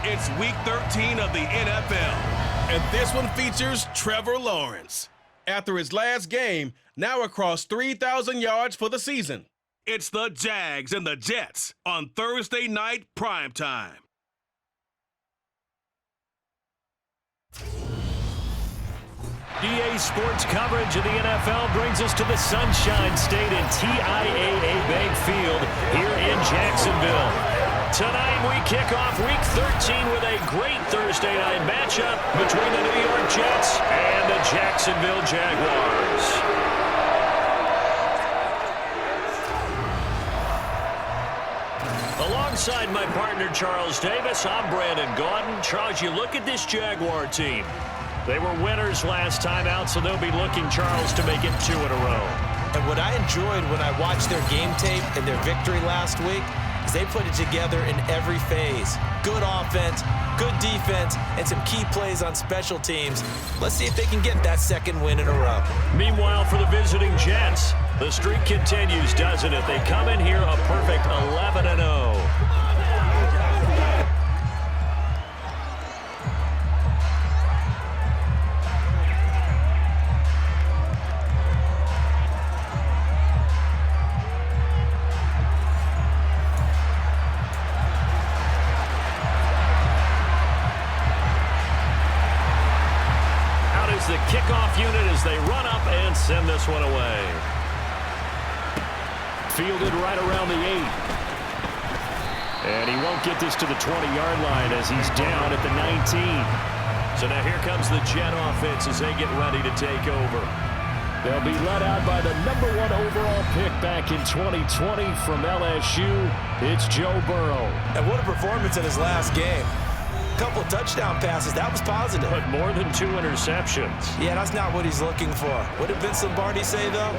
It's Week 13 of the NFL, and this one features Trevor Lawrence. After his last game, now across 3,000 yards for the season. It's the Jags and the Jets on Thursday night primetime. EA Sports coverage of the NFL brings us to the Sunshine State in TIAA Bank Field here in Jacksonville. Tonight we kick off Week 13 with a great Thursday night matchup between the New York Jets and the Jacksonville Jaguars. Alongside my partner Charles Davis, I'm Brandon Gaudin. Charles, you look at this Jaguar team. They were winners last time out, so they'll be looking, Charles, to make it 2 in a row. And what I enjoyed when I watched their game tape and their victory last week is they put it together in every phase. Good offense, good defense, and some key plays on special teams. Let's see if they can get that second win in a row. Meanwhile, for the visiting Jets, the streak continues, doesn't it? They come in here a perfect 11-0. The kickoff unit as they run up and send this one away. Fielded right around the 8. And he won't get this to the 20-yard line as he's down at the 19. So now here comes the Jet offense as they get ready to take over. They'll be led out by the #1 overall pick back in 2020 from LSU. It's Joe Burrow. And what a performance in his last game. Couple touchdown passes. That was positive. But more than 2 interceptions. Yeah, that's not what he's looking for. What did Vince Lombardi say, though?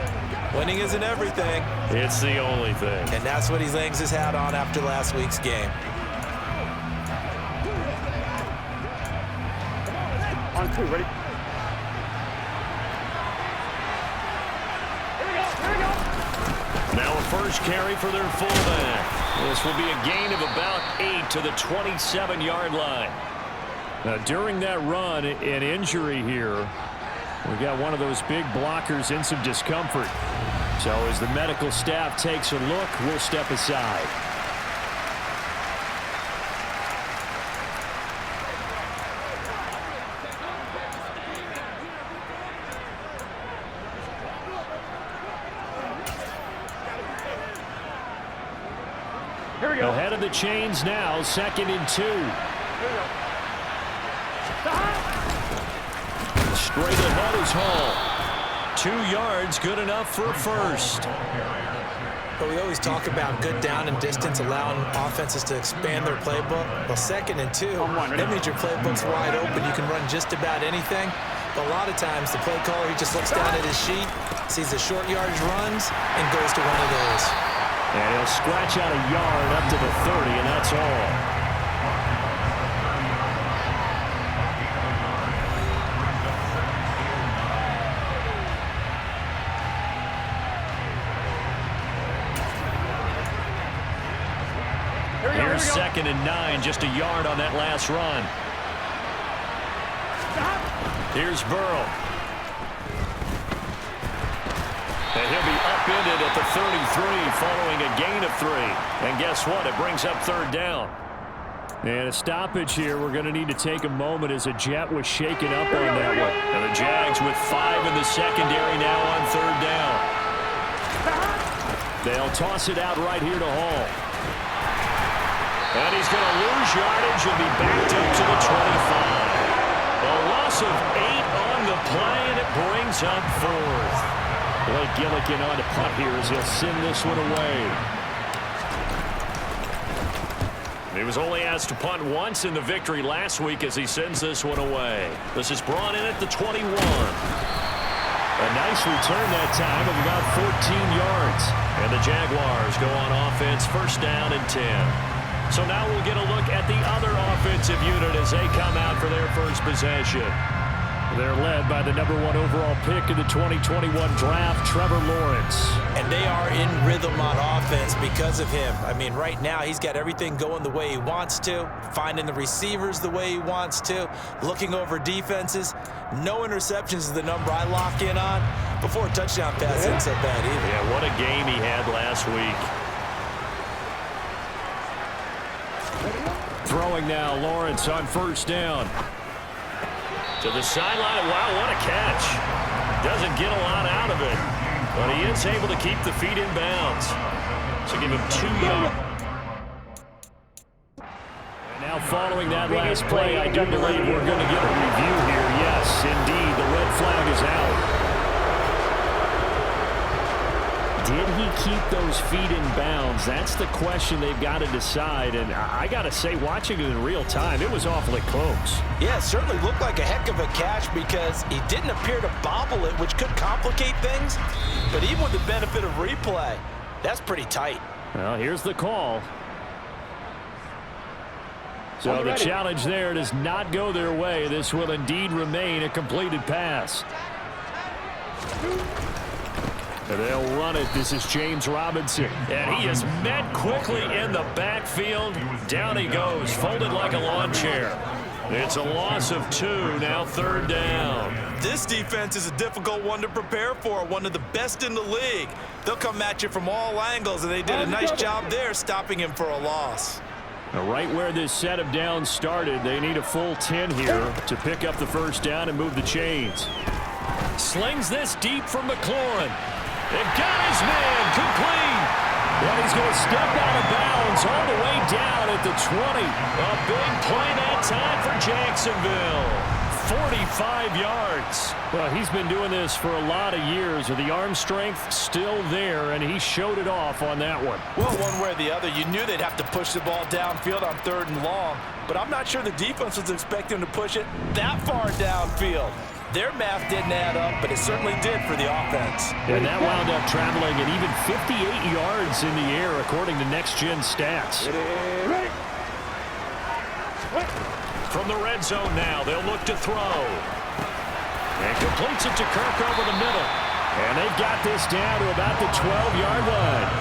Winning isn't everything. It's the only thing. And that's what he hangs his hat on after last week's game. On 2, ready? Now a first carry for their fullback. This will be a gain of about 8 to the 27-yard line. Now, during that run, an injury here. We got one of those big blockers in some discomfort. So as the medical staff takes a look, we'll step aside. Here we go. Ahead of the chains now, 2nd and 2. Here we go. Straight ahead is Hall. 2 yards, good enough for a first. But we always talk about good down and distance, allowing offenses to expand their playbook. Well, 2nd and 2, that means your playbook's wide open. You can run just about anything. But a lot of times, the play caller, he just looks down at his sheet, sees the short yardage runs, and goes to one of those. And he'll scratch out a yard up to the 30, and that's all. Here's 2nd and 9, just a yard on that last run. Here's Burrow. And he'll be upended at the 33 following a gain of 3. And guess what? It brings up 3rd down. And a stoppage here. We're going to need to take a moment as a Jet was shaken up on that one. And the Jags with 5 in the secondary now on 3rd down. They'll toss it out right here to Hall. And he's going to lose yardage and be backed up to the 25. A loss of 8 on the play, and it brings up 4th. Blake Gillikin on to punt here as he'll send this one away. He was only asked to punt once in the victory last week as he sends this one away. This is brought in at the 21. A nice return that time of about 14 yards. And the Jaguars go on offense, 1st down and 10. So now we'll get a look at the other offensive unit as they come out for their first possession. They're led by the #1 overall pick in the 2021 draft, Trevor Lawrence. And they are in rhythm on offense because of him. I mean, right now he's got everything going the way he wants to, finding the receivers the way he wants to, looking over defenses. No interceptions is the number I lock in on. Before a touchdown pass isn't so bad either. Yeah, what a game he had last week. Throwing now, Lawrence on first down. To the sideline. Wow, what a catch. Doesn't get a lot out of it, but he is able to keep the feet in bounds. So give him 2 yards. And now following that last play, I do believe we're going to get a review here. Yes, indeed, the red flag is out. Did he keep those feet in bounds? That's the question they've got to decide. And I got to say, watching it in real time, it was awfully close. Yeah, it certainly looked like a heck of a catch because he didn't appear to bobble it, which could complicate things. But even with the benefit of replay, that's pretty tight. Well, here's the call. So the challenge there does not go their way. This will indeed remain a completed pass. They'll run it. This is James Robinson. And he is met quickly in the backfield. Down he goes, folded like a lawn chair. It's a loss of 2, now 3rd down. This defense is a difficult one to prepare for, one of the best in the league. They'll come at you from all angles, and they did a nice job there stopping him for a loss. Now, right where this set of downs started, they need a full 10 here to pick up the first down and move the chains. Slings this deep from McLaurin. They've got his man complete. And he's going to step out of bounds all the way down at the 20. A big play that time for Jacksonville. 45 yards. Well, he's been doing this for a lot of years with the arm strength still there, and he showed it off on that one. Well, one way or the other, you knew they'd have to push the ball downfield on 3rd and long, but I'm not sure the defense was expecting to push it that far downfield. Their math didn't add up, but it certainly did for the offense. And that wound up traveling at even 58 yards in the air, according to next-gen stats. From the red zone now, they'll look to throw. And completes it to Kirk over the middle. And they've got this down to about the 12-yard line.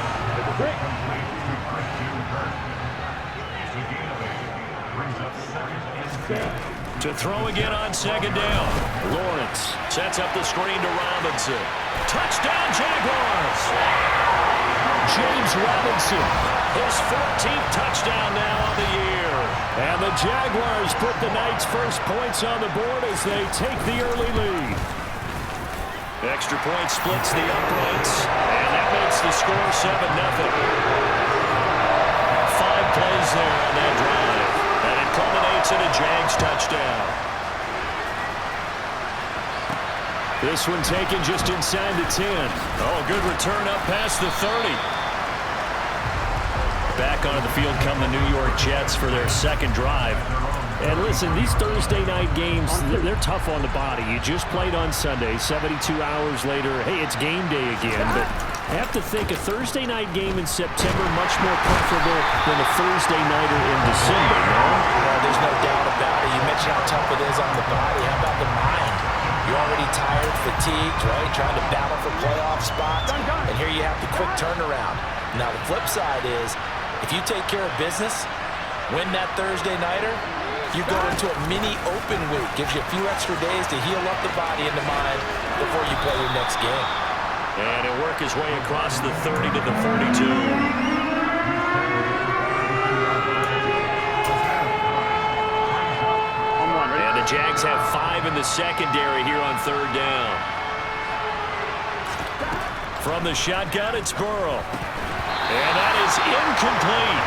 To throw again on 2nd down. Lawrence sets up the screen to Robinson. Touchdown, Jaguars! James Robinson, his 14th touchdown now on the year. And the Jaguars put the night's first points on the board as they take the early lead. Extra point splits the uprights, and that makes the score 7-0. 5 plays there on that drive, and it culminates in a Jags touchdown. This one taken just inside the 10. Oh, good return up past the 30. Back onto the field come the New York Jets for their 2nd drive. And listen, these Thursday night games, they're tough on the body. You just played on Sunday, 72 hours later. Hey, it's game day again. But I have to think a Thursday night game in September much more comfortable than a Thursday nighter in December, no? Well, there's no doubt about it. You mentioned how tough it is on the body. How about the mind? You're already tired, fatigued, right? Trying to battle for playoff spots. And here you have the quick turnaround. Now, the flip side is, if you take care of business, win that Thursday nighter, you go into a mini open week. Gives you a few extra days to heal up the body and the mind before you play your next game. And he'll work his way across the 30 to the 32. And the Jags have 5 in the secondary here on 3rd down. From the shotgun, it's Burrow. And that is incomplete.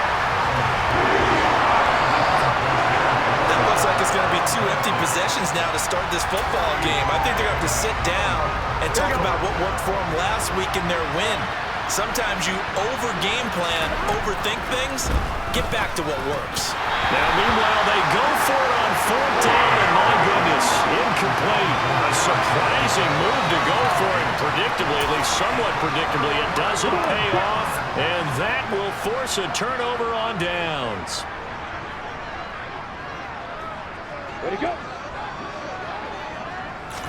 That looks like it's going to be 2 empty possessions now to start this football game. I think they're going to have to sit down and talk about what worked for them last week in their win. Sometimes you over-game plan, overthink things, get back to what works. Now, meanwhile, they go for it on 4th down, and my goodness, incomplete. A surprising move to go for it, predictably, at least somewhat predictably. It doesn't pay off, and that will force a turnover on downs. Ready, go.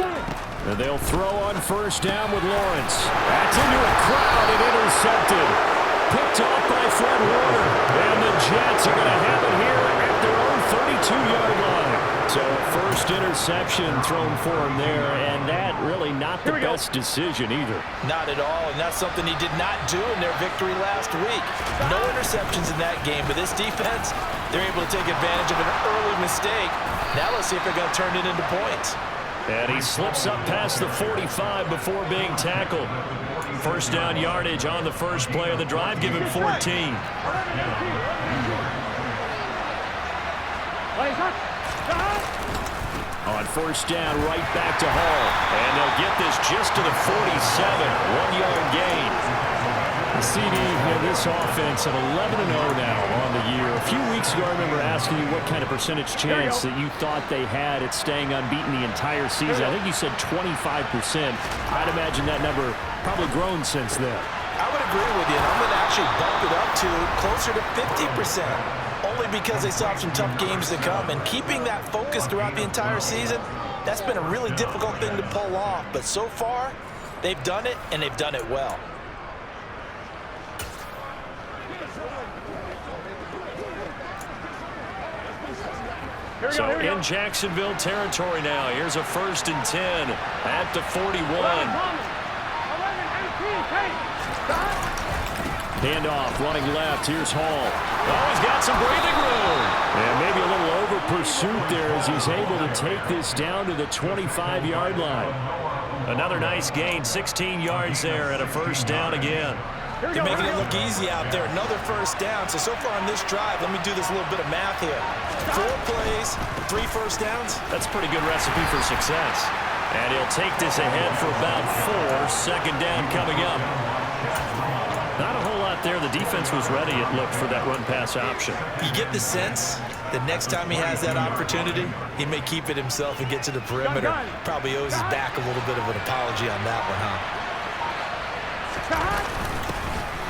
And they'll throw on first down with Lawrence. That's into a crowd and intercepted. Picked off by Fred Warner. And the Jets are going to have it here at their own 32-yard line. So first interception thrown for him there, and that really not the best decision either. Not at all, and that's something he did not do in their victory last week. No interceptions in that game, but this defense, they're able to take advantage of an early mistake. Now let's see if they're going to turn it into points. And he slips up past the 45 before being tackled. First down yardage on the first play of the drive, give him 14. On first down, right back to Hall. And they'll get this just to the 47, 1-yard gain. The CD, this offense at 11-0 now on the year. A few weeks ago, I remember asking you what kind of percentage chance that you thought they had at staying unbeaten the entire season. I think you said 25%. I'd imagine that number probably grown since then. I would agree with you, and I'm going to actually bump it up to closer to 50%. Only because they still have some tough games to come, and keeping that focus throughout the entire season, that's been a really difficult thing to pull off. But so far, they've done it, and they've done it well. So in Jacksonville territory now, here's a 1st and 10 at the 41. Handoff, running left. Here's Hall. Oh, he's got some breathing room. And maybe a little over pursuit there as he's able to take this down to the 25-yard line. Another nice gain, 16 yards there at a first down again. They're making it look easy out there. Another first down. So far on this drive, let me do this little bit of math here. 4 plays, 3 first downs. That's a pretty good recipe for success. And he'll take this ahead for about 4. Second down coming up. Not a whole lot there. The defense was ready, it looked, for that run-pass option. You get the sense that next time he has that opportunity, he may keep it himself and get to the perimeter. Probably owes his back a little bit of an apology on that one, huh?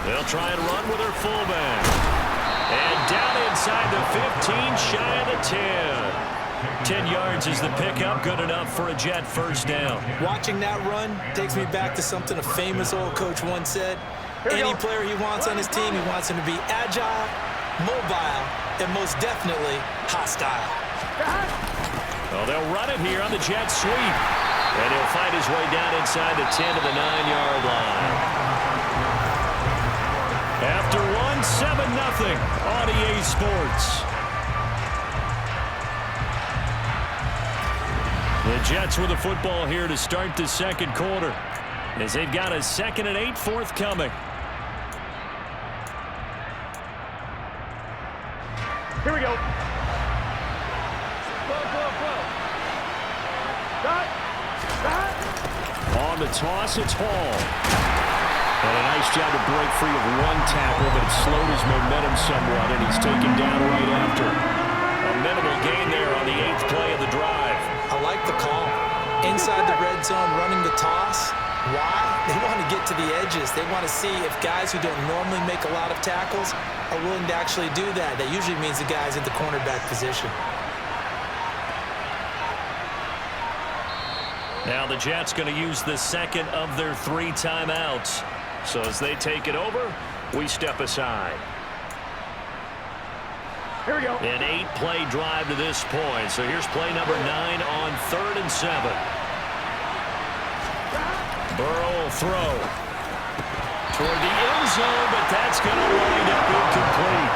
They'll try and run with their fullback. And down inside the 15, shy of the 10. 10 yards is the pickup, good enough for a Jet first down. Watching that run takes me back to something a famous old coach once said. Any player he wants on his team, he wants him to be agile, mobile, and most definitely hostile. Well, they'll run it here on the Jet sweep. And he'll find his way down inside the 10 to the 9-yard line. After one, 7-0 on EA Sports. The Jets with the football here to start the second quarter, as they've got a 2nd and 8 forthcoming. Here we go. On the toss, it's Hall. And a nice job to break free of one tackle, but it slowed his momentum somewhat, and he's taken down right after. A minimal gain there on the 8th play of the drive. I like the call. Inside the red zone, running the toss. Why? They want to get to the edges. They want to see if guys who don't normally make a lot of tackles are willing to actually do that. That usually means the guy's in the cornerback position. Now the Jets going to use the second of their 3 timeouts. So as they take it over, we step aside. Here we go. An 8-play drive to this point. So here's play number 9 on 3rd and 7. Burrow will throw toward the end zone, but that's going to wind up incomplete.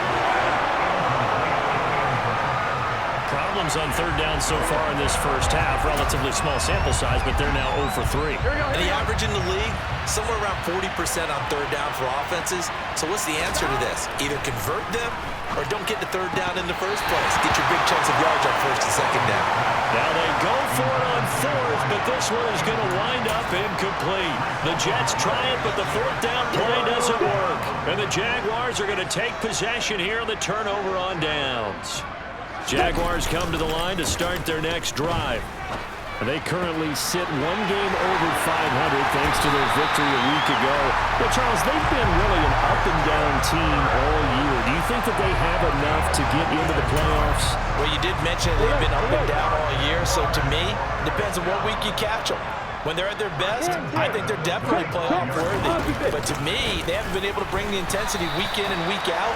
Problems on 3rd down so far in this first half. Relatively small sample size, but they're now 0 for 3. And the average in the league, somewhere around 40% on 3rd down for offenses. So what's the answer to this? Either convert them or don't get the 3rd down in the first place. Get your big chunks of yards on 1st and 2nd down. Now they go for it on 4th, but this one is going to wind up incomplete. The Jets try it, but the 4th down play doesn't work. And the Jaguars are going to take possession here on the turnover on downs. Jaguars come to the line to start their next drive. They currently sit 1 game over 500 thanks to their victory a week ago. But, Charles, they've been really an up-and-down team all year. Do you think that they have enough to get into the playoffs? Well, you did mention they've been up and down all year, so to me, it depends on what week you catch them. When they're at their best, I think they're definitely playoff worthy. But to me, they haven't been able to bring the intensity week in and week out,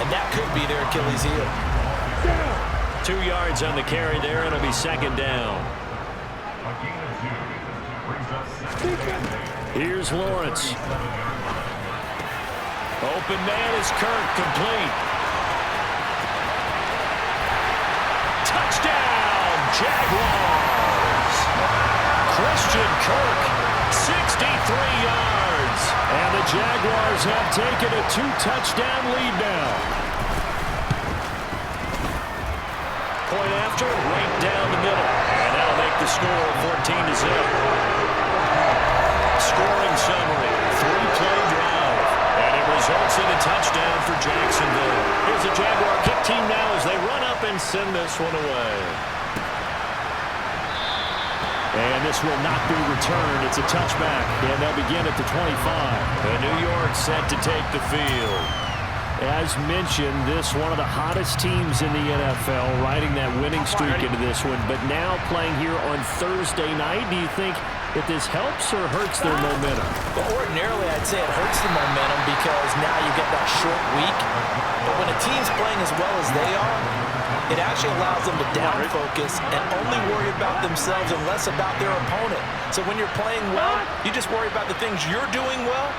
and that could be their Achilles heel. 2 yards on the carry there, and it'll be second down. Here's Lawrence. Open man is Kirk, complete. Touchdown, Jaguars! Christian Kirk, 63 yards. And the Jaguars have taken a 2-touchdown lead now. Point after, right down the middle. And that'll make the score 14-0. Scoring summary, 3-play drive. And it results in a touchdown for Jacksonville. Here's the Jaguar kick team now as they run up and send this one away. And this will not be returned. It's a touchback, and they'll begin at the 25. And New York set to take the field. As mentioned, this one of the hottest teams in the NFL, riding that winning streak into this one. But now playing here on Thursday night, do you think that this helps or hurts their momentum? Well, ordinarily, I'd say it hurts the momentum because now you get that short week. But when a team's playing as well as they are, it actually allows them to down focus and only worry about themselves and less about their opponent. So when you're playing well, you just worry about the things you're doing well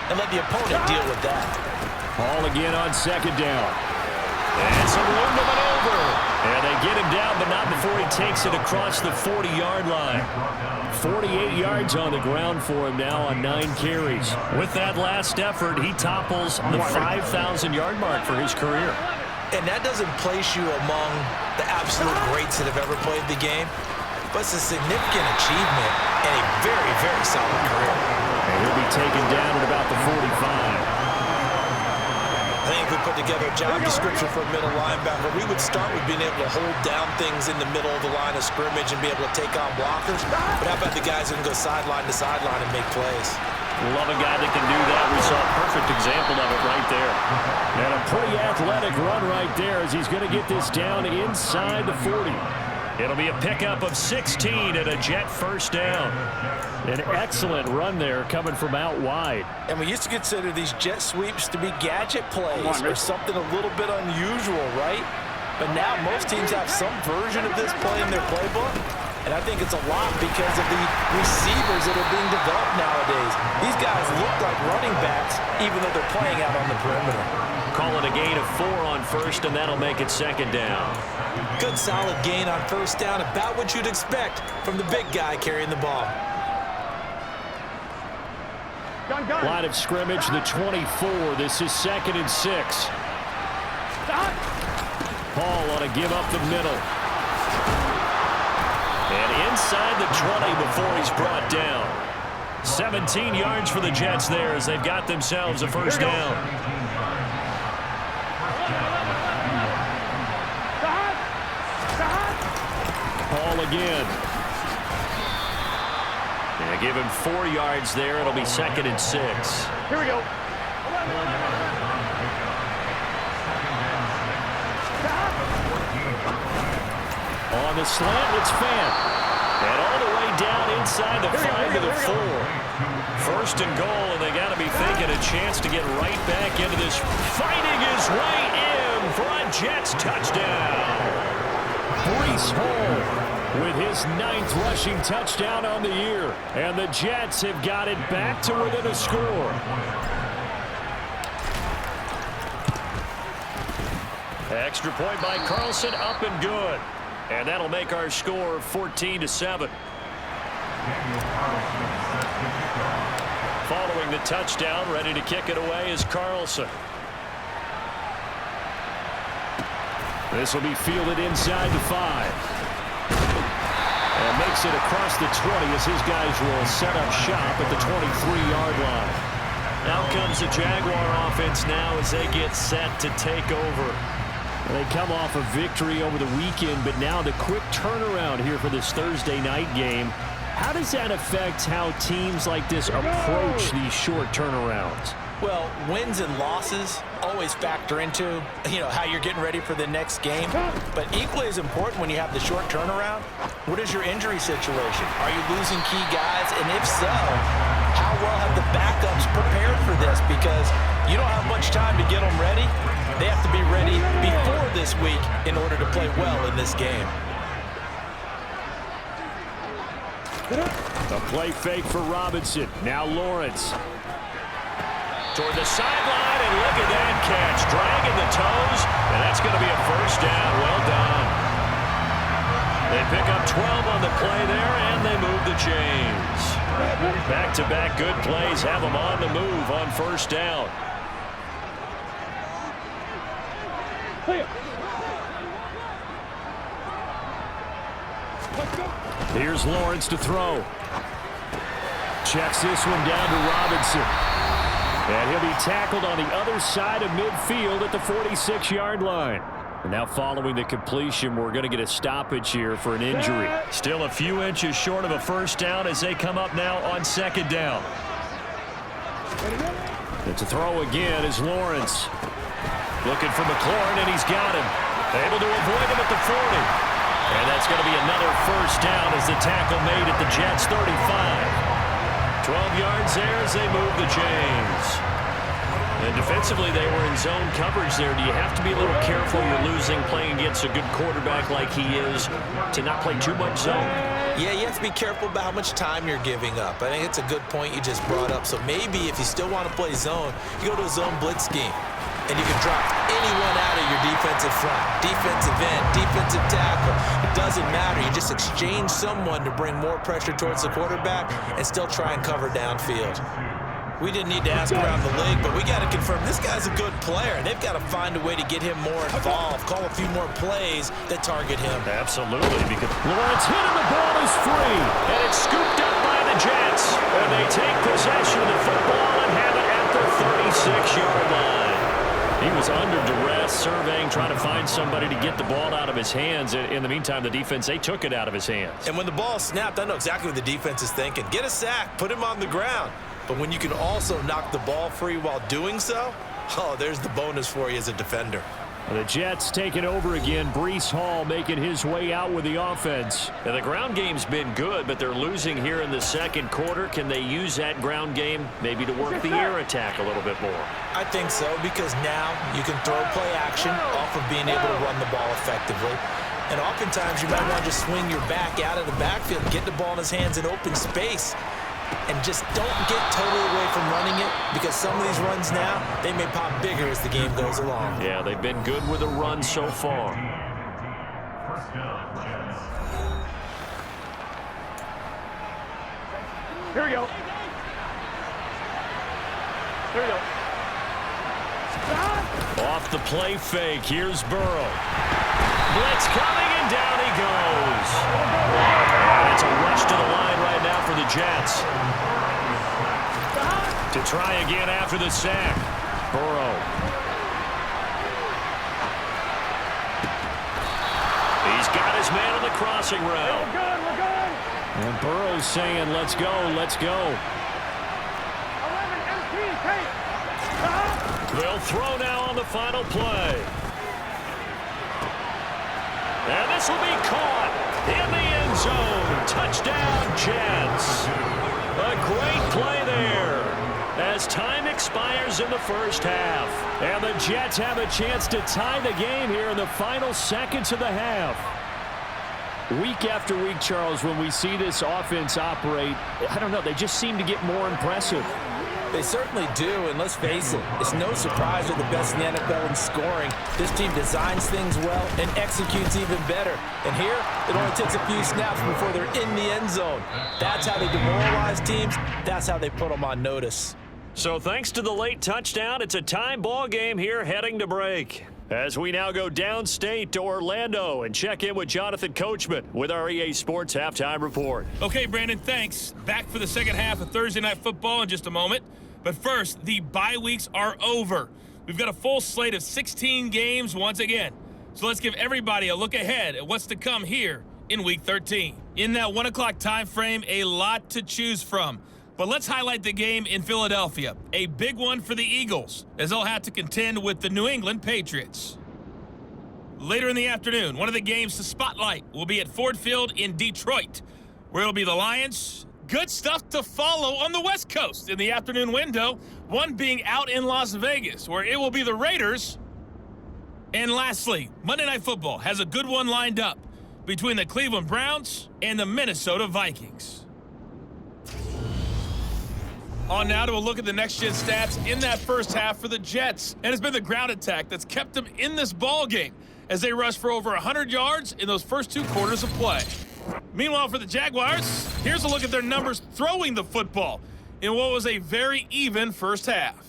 and let the opponent deal with that. Ball again on second down. And some room to maneuver. And they get him down, but not before he takes it across the 40-yard line. 48 yards on the ground for him now on 9 carries. With that last effort, he topples the 5,000-yard mark for his career. And that doesn't place you among the absolute greats that have ever played the game, but it's a significant achievement and a very, very solid career. And he'll be taken down at about the 45. I think if we put together a job description for a middle linebacker, we would start with being able to hold down things in the middle of the line of scrimmage and be able to take on blockers. But how about the guys who can go sideline to sideline and make plays? Love a guy that can do that. We saw a perfect example of it right there. And a pretty athletic run right there as he's going to get this down inside the 40. It'll be a pickup of 16 and a Jet first down. An excellent run there coming from out wide. And we used to consider these jet sweeps to be gadget plays or something a little bit unusual, right? But now most teams have some version of this play in their playbook. And I think it's a lot because of the receivers that are being developed nowadays. These guys look like running backs even though they're playing out on the perimeter. Call it a gain of 4 on first, and that'll make it second down. Good solid gain on first down, about what you'd expect from the big guy carrying the ball. Line of scrimmage, the 24. This is 2nd and 6. Paul on a give up the middle. And inside the 20 before he's brought down. 17 yards for the Jets there as they've got themselves a first down. Paul again. And give him 4 yards there. It'll be 2nd and 6. Here we go. On the slant, it's Fant. And all the way down inside the 5 to the 4. First and goal, and they got to be thinking a chance to get right back into this. Fighting his way in for a Jets touchdown. Breece Hall with his 9th rushing touchdown on the year. And the Jets have got it back to within a score. Extra point by Carlson, up and good. And that'll make our score 14-7. Following the touchdown, ready to kick it away is Carlson. This will be fielded inside the 5. And makes it across the 20 as his guys will set up shop at the 23-yard line. Out comes the Jaguar offense now as they get set to take over. They come off a victory over the weekend, but now the quick turnaround here for this Thursday night game. How does that affect how teams like this approach these short turnarounds? Well, wins and losses always factor into, how you're getting ready for the next game. But equally as important when you have the short turnaround, what is your injury situation? Are you losing key guys? And if so, how well have the backups prepared for this? Because you don't have much time to get them ready. They have to be ready before this week in order to play well in this game. A play fake for Robinson. Now Lawrence. Toward the sideline, and look at that catch. Dragging the toes, and that's going to be a first down. Well done. They pick up 12 on the play there, and they move the chains. Back-to-back good plays have them on the move on first down. Here's Lawrence to throw. Checks this one down to Robinson. And he'll be tackled on the other side of midfield at the 46-yard line. And now following the completion, we're going to get a stoppage here for an injury. Still a few inches short of a first down as they come up now on second down. And to throw again is Lawrence. Looking for McLaurin, and he's got him. Able to avoid him at the 40. And that's going to be another first down as the tackle made at the Jets' 35. 12 yards there as they move the chains. And defensively, they were in zone coverage there. Do you have to be a little careful? You're losing playing against a good quarterback like he is to not play too much zone? Yeah, you have to be careful about how much time you're giving up. I think it's a good point you just brought up. So maybe if you still want to play zone, you go to a zone blitz scheme. And you can drop anyone out of your defensive front, defensive end, defensive tackle. It doesn't matter. You just exchange someone to bring more pressure towards the quarterback and still try and cover downfield. We didn't need to ask around the league, but we got to confirm this guy's a good player. They've got to find a way to get him more involved, call a few more plays that target him. Absolutely, because Lawrence hit and the ball is free. And it's scooped up by the Jets. And they take possession of the football and have it at the 36-yard line. He was under duress, surveying, trying to find somebody to get the ball out of his hands. In the meantime, the defense, they took it out of his hands. And when the ball snapped, I know exactly what the defense is thinking. Get a sack, put him on the ground. But when you can also knock the ball free while doing so, there's the bonus for you as a defender. The Jets taking over again. Breece Hall making his way out with the offense. And the ground game's been good, but they're losing here in the second quarter. Can they use that ground game maybe to work the air attack a little bit more? I think so, because now you can throw play action off of being able to run the ball effectively. And oftentimes you might want to just swing your back out of the backfield, get the ball in his hands in open space, and just don't get totally away from running it, because some of these runs now, they may pop bigger as the game goes along. Yeah, they've been good with the run so far. Here we go. Here we go. Off the play fake, here's Burrow. Blitz coming, and down he goes. And it's a rush to the line right now for the Jets. To try again after the sack. Burrow. He's got his man on the crossing route. We're good, we're good. And Burrow's saying, let's go, let's go. 11 MT, take. They'll throw now on the final play. And this will be caught in the end zone. Touchdown, Jets. A great play there as time expires in the first half. And the Jets have a chance to tie the game here in the final seconds of the half. Week after week, Charles, when we see this offense operate, I don't know, they just seem to get more impressive. They certainly do, and let's face it, it's no surprise they're the best in the NFL in scoring. This team designs things well and executes even better. And here, it only takes a few snaps before they're in the end zone. That's how they demoralize teams. That's how they put them on notice. So thanks to the late touchdown, it's a time ball game here heading to break. As we now go downstate to Orlando and check in with Jonathan Coachman with our EA Sports Halftime Report. Okay, Brandon, thanks. Back for the second half of Thursday Night Football in just a moment. But first, the bye weeks are over. We've got a full slate of 16 games once again. So let's give everybody a look ahead at what's to come here in Week 13. In that 1 o'clock time frame, a lot to choose from. But let's highlight the game in Philadelphia. A big one for the Eagles, as they'll have to contend with the New England Patriots. Later in the afternoon, one of the games to spotlight will be at Ford Field in Detroit, where it'll be the Lions. Good stuff to follow on the West Coast in the afternoon window, one being out in Las Vegas, where it will be the Raiders. And lastly, Monday Night Football has a good one lined up between the Cleveland Browns and the Minnesota Vikings. On now to a look at the next-gen stats in that first half for the Jets. And it's been the ground attack that's kept them in this ball game as they rush for over 100 yards in those first 2 quarters of play. Meanwhile, for the Jaguars, here's a look at their numbers throwing the football in what was a very even first half.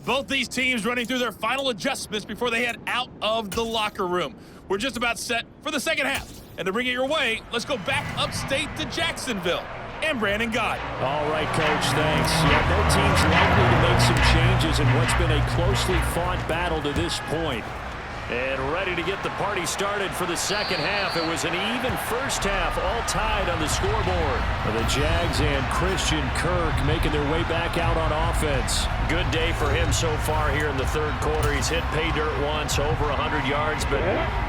Both these teams running through their final adjustments before they head out of the locker room. We're just about set for the second half. And to bring it your way, let's go back upstate to Jacksonville. And Brandon Gott. All right, Coach, thanks. Yeah, both teams likely to make some changes in what's been a closely fought battle to this point. And ready to get the party started for the second half. It was an even first half, all tied on the scoreboard. The Jags and Christian Kirk making their way back out on offense. Good day for him so far here in the third quarter. He's hit pay dirt once, over 100 yards. But,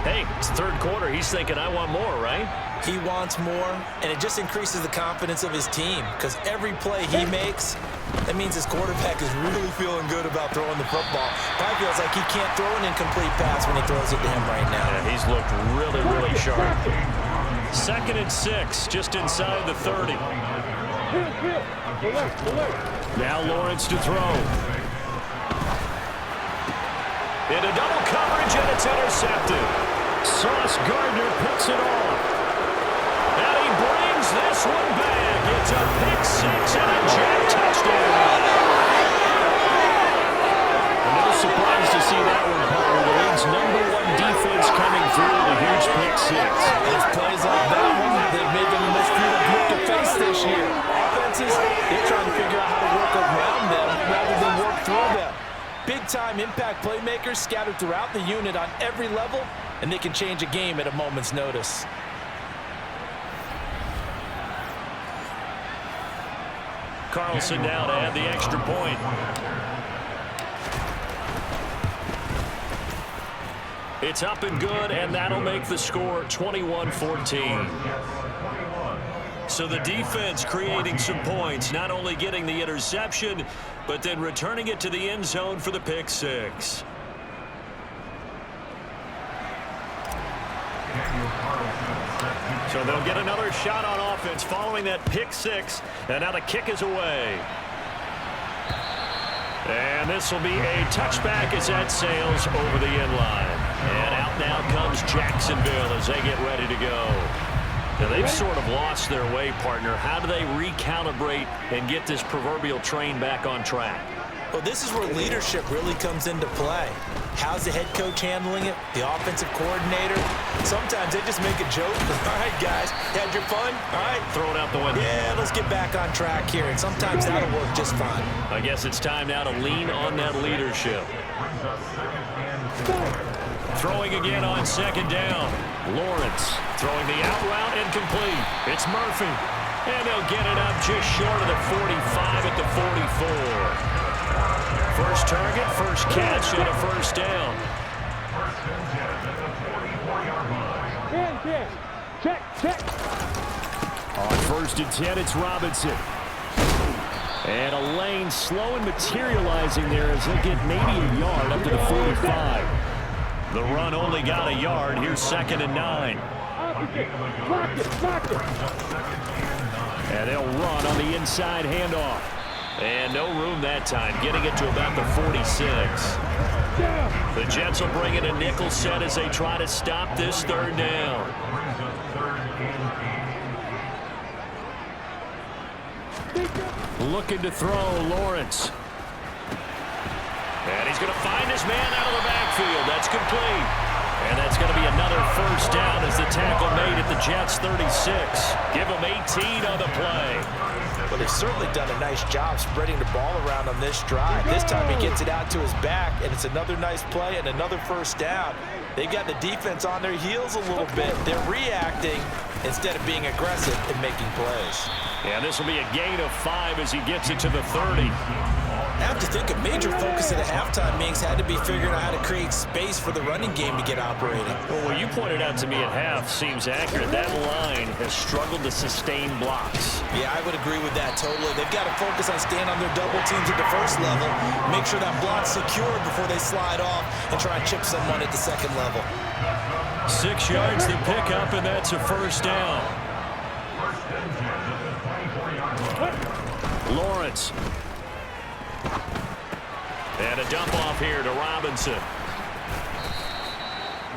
hey, it's third quarter. He's thinking, I want more, right? He wants more, and it just increases the confidence of his team because every play he makes, that means his quarterback is really feeling good about throwing the football. Probably feels like he can't throw an incomplete pass when he throws it to him right now. Yeah, he's looked really, really sharp. 2nd and 6, just inside the 30. Now Lawrence to throw. Into double coverage, and it's intercepted. Sauce Gardner picks it off. And he brings this one back. It's a pick 6 and a Jag touchdown. A little surprised to see that one, Paul. The league's #1 defense coming through with a huge pick 6. It's plays like that one they've made them the most beautiful group to face this year. Offenses, they're trying to figure out how to work around them rather than work through them. Big-time impact playmakers scattered throughout the unit on every level, and they can change a game at a moment's notice. Carlson now to add the extra point. It's up and good, and that'll make the score 21-14. So the defense creating some points, not only getting the interception, but then returning it to the end zone for the pick 6. So they'll get another shot on offense following that pick 6, and now the kick is away. And this will be a touchback as that sails over the end line. And out now comes Jacksonville as they get ready to go. Now they've sort of lost their way, partner. How do they recalibrate and get this proverbial train back on track? Well, this is where leadership really comes into play. How's the head coach handling it? The offensive coordinator? Sometimes they just make a joke. All right, guys, had your fun? All right. Throw it out the window. Yeah, let's get back on track here. And sometimes that'll work just fine. I guess it's time now to lean on that leadership. Throwing again on 2nd down. Lawrence throwing the out route incomplete. It's Murphy. And they'll get it up just short of the 45 at the 44. First target, first catch, and a first down. Check. On 1st and 10, it's Robinson. And a lane slow and materializing there as they get maybe a yard up to the 45. The run only got a yard. Here's 2nd and 9. And they'll run on the inside handoff. And no room that time, getting it to about the 46. The Jets will bring in a nickel set as they try to stop this 3rd down. Looking to throw, Lawrence. And he's going to find his man out of the backfield. That's complete. And that's going to be another first down as the tackle made at the Jets' 36. Give them 18 on the play. but they've certainly done a nice job spreading the ball around on this drive. This time he gets it out to his back, and it's another nice play and another first down. They've got the defense on their heels a little bit. They're reacting instead of being aggressive and making plays. Yeah, this will be a gain of 5 as he gets it to the 30. I have to think a major focus at a halftime, Minks, had to be figuring out how to create space for the running game to get operating. Well, what you pointed out to me at half seems accurate. That line has struggled to sustain blocks. Yeah, I would agree with that totally. They've got to focus on staying on their double teams at the first level, make sure that block's secure before they slide off, and try and chip someone at the second level. 6 yards the pickup, and that's a first down. Lawrence. And a dump off here to Robinson.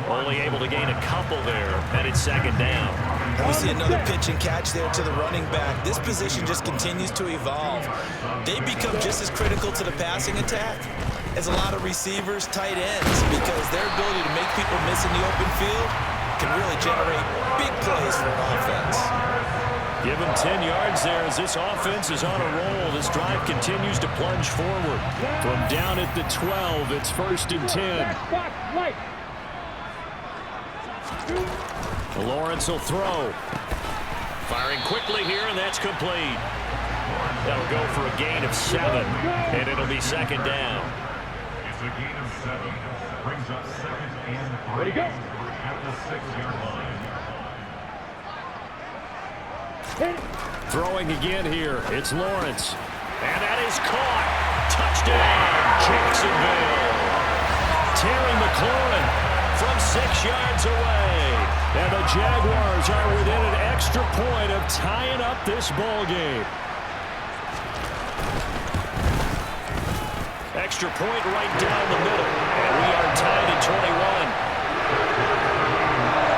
Only able to gain a couple there, and it's second down. And we see another pitch and catch there to the running back. This position just continues to evolve. They become just as critical to the passing attack as a lot of receivers, tight ends, because their ability to make people miss in the open field can really generate big plays for an offense. Give him 10 yards there as this offense is on a roll. This drive continues to plunge forward. From down at the 12, it's 1st and 10. Lawrence will throw. Firing quickly here, and that's complete. That'll go for a gain of 7, and it'll be second down. It's a gain of 7. Brings up 2nd and 3. At the 6-yard line. Throwing again here, it's Lawrence. And that is caught. Touchdown, Jacksonville. Terry McLaurin from 6 yards away. And the Jaguars are within an extra point of tying up this ball game. Extra point right down the middle. And we are tied at 21.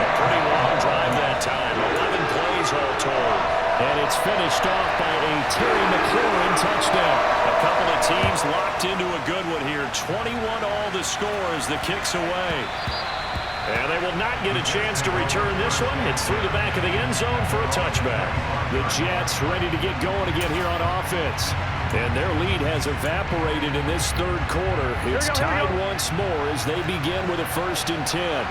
A pretty long drive that time. 11 plays all told. And it's finished off by a Terry McLaurin touchdown. A couple of teams locked into a good one here. 21 all the score as the kick's away. And they will not get a chance to return this one. It's through the back of the end zone for a touchback. The Jets ready to get going again here on offense. And their lead has evaporated in this third quarter. It's tied once more as they begin with a 1st and 10.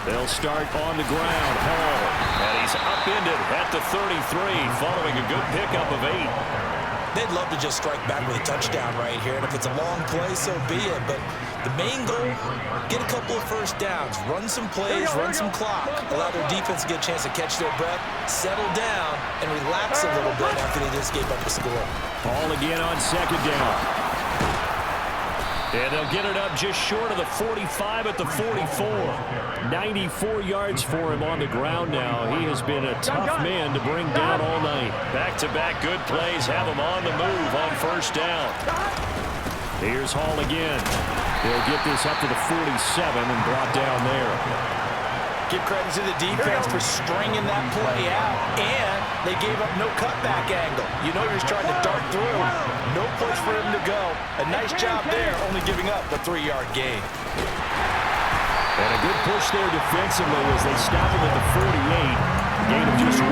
They'll start on the ground. Hall. And he's upended at the 33 following a good pickup of 8. They'd love to just strike back with a touchdown right here, and if it's a long play, so be it. But the main goal, get a couple of first downs, run some plays, run some clock, allow their defense to get a chance to catch their breath, settle down, and relax a little bit after they just gave up a score. Ball again on second down. And they'll get it up just short of the 45 at the 44. 94 yards for him on the ground now. He has been a tough man to bring down all night. Back-to-back good plays have him on the move on first down. Here's Hall again. He'll get this up to the 47 and brought down there. Give credit to the defense for stringing that play out, and they gave up no cutback angle. You know you're trying to dart through. No place for him to go. A nice job there, only giving up the 3-yard gain. And a good push there defensively as they stop him at the 48. Gain of just 1.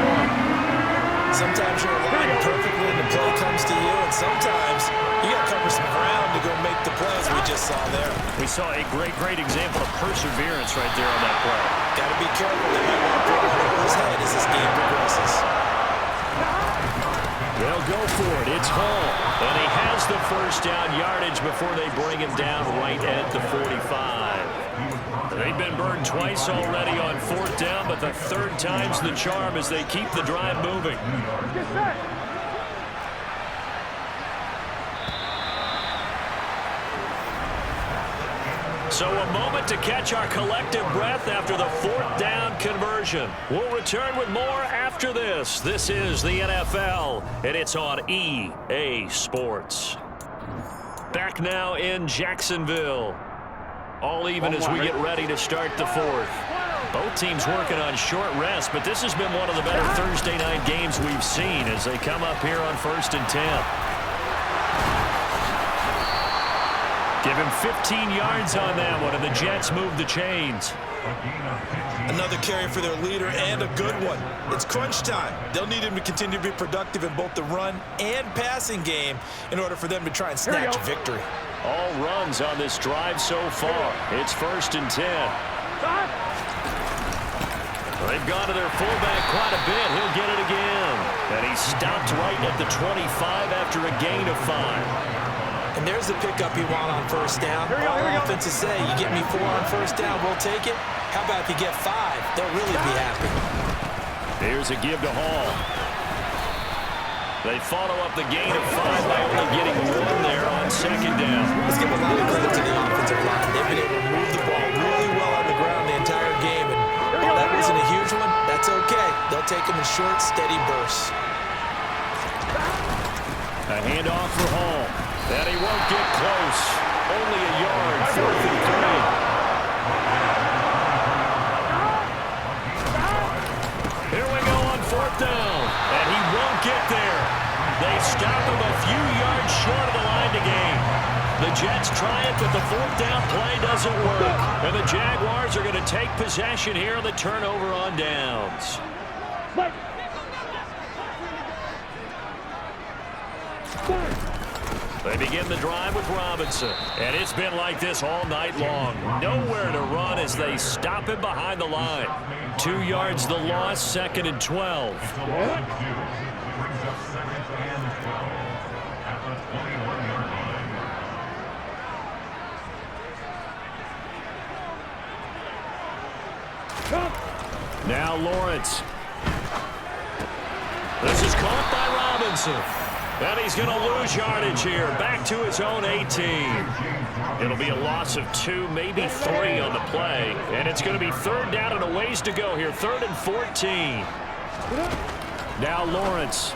Sometimes you're aligned perfectly and the play comes to you, and sometimes you got to cover some ground to go make the plays we just saw there. We saw a great example of perseverance right there on that play. Got to be careful. They might want to put one over his head as this game progresses. They'll go for it. It's Hall. And he has the first down yardage before they bring him down right at the 45. They've been burned twice already on 4th down, but the 3rd time's the charm as they keep the drive moving. So a moment to catch our collective breath after the 4th down conversion. We'll return with more after this. This is the NFL, and it's on EA Sports. Back now in Jacksonville. All even as we get ready to start the 4th. Both teams working on short rest, but this has been one of the better Thursday night games we've seen as they come up here on 1st and 10. Give him 15 yards on that one, and the Jets move the chains. Another carry for their leader, and a good one. It's crunch time. They'll need him to continue to be productive in both the run and passing game in order for them to try and snatch victory. All runs on this drive so far. It's 1st and 10. They've gone to their fullback quite a bit. He'll get it again. And he stopped right at the 25 after a gain of 5. And there's the pickup you want on 1st down. All offenses say, you get me 4 on 1st down, we'll take it. How about if you get 5? They'll really be happy. Here's a give to Hall. They follow up the gain of 5 by only getting 1 there on 2nd down. Let's give a lot of credit to the offensive line. They've been able to move the ball really well on the ground the entire game. And while that wasn't a huge one, that's okay. They'll take them in short, steady bursts. A handoff for Hall. And he won't get close. Only a yard, 4th and 3. Here we go on 4th down. And he won't get there. They stop him a few yards short of the line to gain. The Jets try it, but the 4th down play doesn't work. And the Jaguars are going to take possession here on the turnover on downs. They begin the drive with Robinson. And it's been like this all night long. Nowhere to run as they stop him behind the line. 2 yards the loss, 2nd and 12. Now Lawrence. This is caught by Robinson. And he's going to lose yardage here. Back to his own 18. It'll be a loss of 2, maybe 3 on the play. And it's going to be 3rd down and a ways to go here. 3rd and 14. Now Lawrence.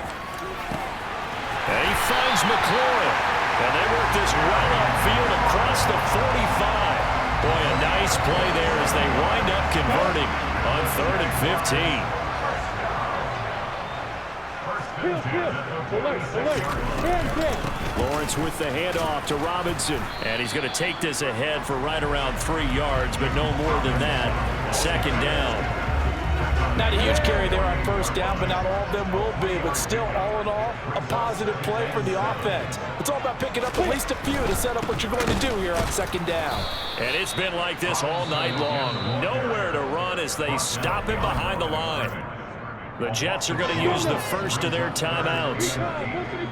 And he finds McLaurin. And they work this well upfield across the 45. Boy, a nice play there as they wind up converting on 3rd and 15. Lawrence with the handoff to Robinson. And he's going to take this ahead for right around 3 yards, but no more than that. 2nd down. Not a huge carry there on 1st down, but not all of them will be. But still, all in all, a positive play for the offense. It's all about picking up at least a few to set up what you're going to do here on 2nd down. And it's been like this all night long. Nowhere to run as they stop him behind the line. The Jets are going to use the first of their timeouts.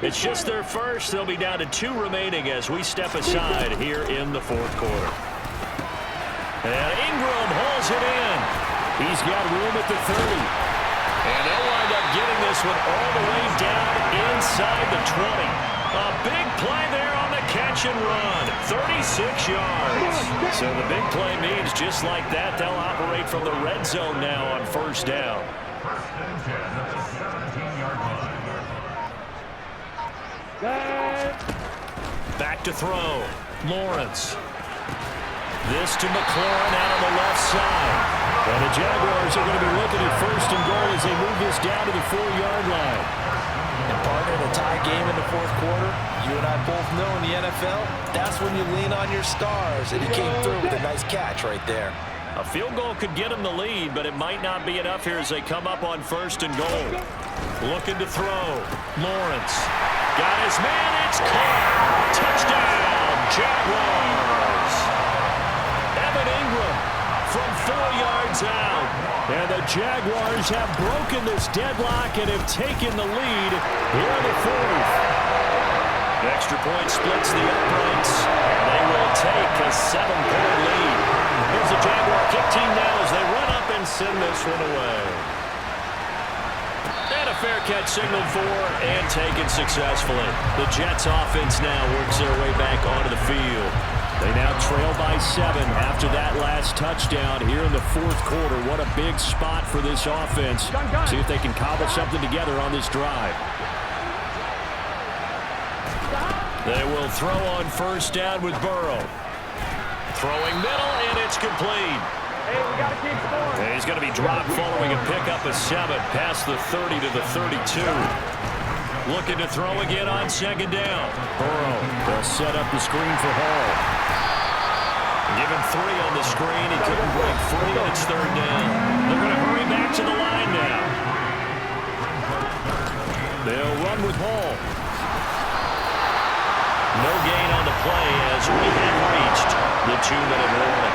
It's just their first. They'll be down to 2 remaining as we step aside here in the 4th quarter. And Ingram hauls it in. He's got room at the 30. And they'll wind up getting this one all the way down inside the 20. A big play there on the catch and run. 36 yards. So the big play means just like that, they'll operate from the red zone now on 1st down. Back to throw. Lawrence. This to McLaurin out on the left side. And the Jaguars are going to be looking at 1st and goal as they move this down to the 4-yard line. And partner, in a tie game in the 4th quarter, you and I both know in the NFL, that's when you lean on your stars. And he came through with a nice catch right there. A field goal could get him the lead, but it might not be enough here as they come up on 1st and goal. Looking to throw. Lawrence. Got his man. It's caught. Touchdown, Jaguars. Evan Ingram from 4 yards out. And the Jaguars have broken this deadlock and have taken the lead here in the 4th. Extra point splits the uprights. And they will take a 7-point lead. Here's the Jaguar kick team now as they run up and send this one away. And a fair catch signaled for and taken successfully. The Jets offense now works their way back onto the field. They now trail by 7 after that last touchdown here in the 4th quarter. What a big spot for this offense. See if they can cobble something together on this drive. They will throw on 1st down with Burrow. Throwing middle, and it's complete. Hey, we got to keep scoring. And he's going to be dropped following a pickup of 7 past the 30 to the 32. Looking to throw again on 2nd down. Burrow, they'll set up the screen for Hall. Give him 3 on the the screen. He couldn't break free, and it's third down. They're going to hurry back to the line now. They'll run with Hall. No gain on the play as we have reached the 2-minute warning.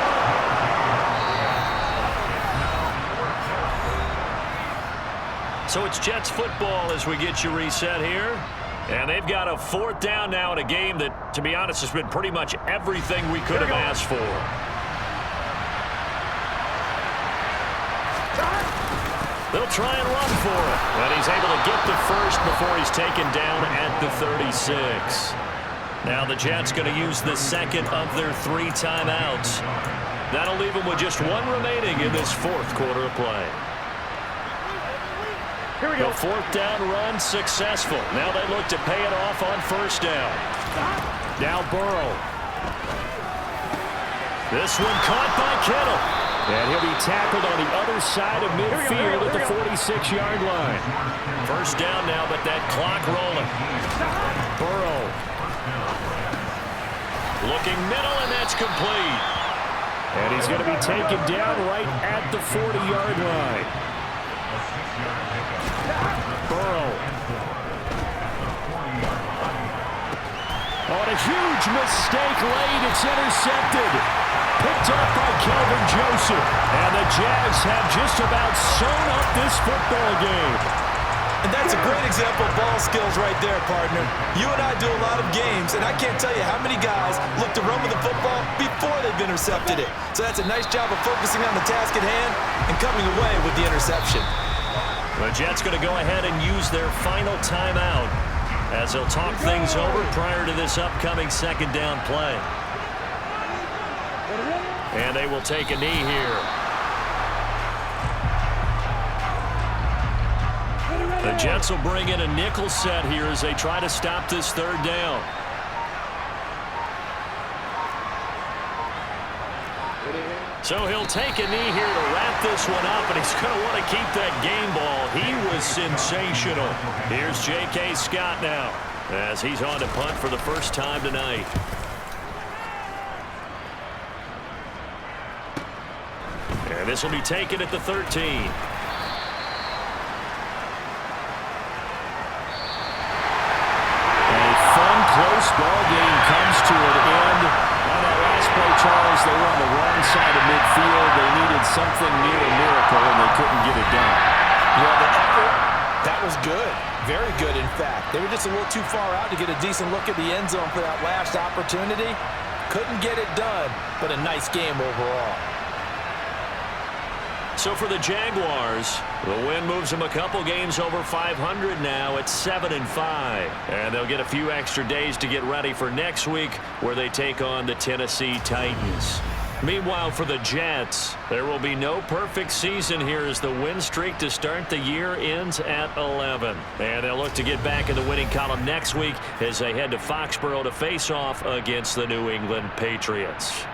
So it's Jets football as we get you reset here. And they've got a fourth down now in a game that, to be honest, has been pretty much everything we could have asked for. They'll try and run for it. And he's able to get the first before he's taken down at the 36. Now the Jets going to use the second of their 3 timeouts. That'll leave them with just 1 remaining in this fourth quarter of play. Here we go. The fourth down run successful. Now they look to pay it off on first down. Now Burrow. This one caught by Kittle. And he'll be tackled on the other side of midfield at the 46-yard line. First down now, but that clock rolling. Burrow. Looking middle, and that's complete. And he's going to be taken down right at the 40-yard line. Burrow. On a huge mistake late, it's intercepted. Picked up by Kelvin Joseph. And the Jags have just about sewn up this football game. And that's a great example of ball skills right there, partner. You and I do a lot of games, and I can't tell you how many guys look to run with the football before they've intercepted it. So that's a nice job of focusing on the task at hand and coming away with the interception. The Jets going to go ahead and use their final timeout as they'll talk things over prior to this upcoming second down play. And they will take a knee here. The Jets will bring in a nickel set here as they try to stop this third down. So he'll take a knee here to wrap this one up, and he's going to want to keep that game ball. He was sensational. Here's J.K. Scott now as he's on to punt for the first time tonight. And this will be taken at the 13. Close ball game comes to an end. On that last play, Charles, they were on the wrong side of midfield. They needed something near a miracle, and they couldn't get it done. Yeah, the effort, that was good. Very good, in fact. They were just a little too far out to get a decent look at the end zone for that last opportunity. Couldn't get it done, but a nice game overall. So for the Jaguars, the win moves them a couple games over 500 now at 7-5. And they'll get a few extra days to get ready for next week where they take on the Tennessee Titans. Meanwhile, for the Jets, there will be no perfect season here as the win streak to start the year ends at 11. And they'll look to get back in the winning column next week as they head to Foxborough to face off against the New England Patriots.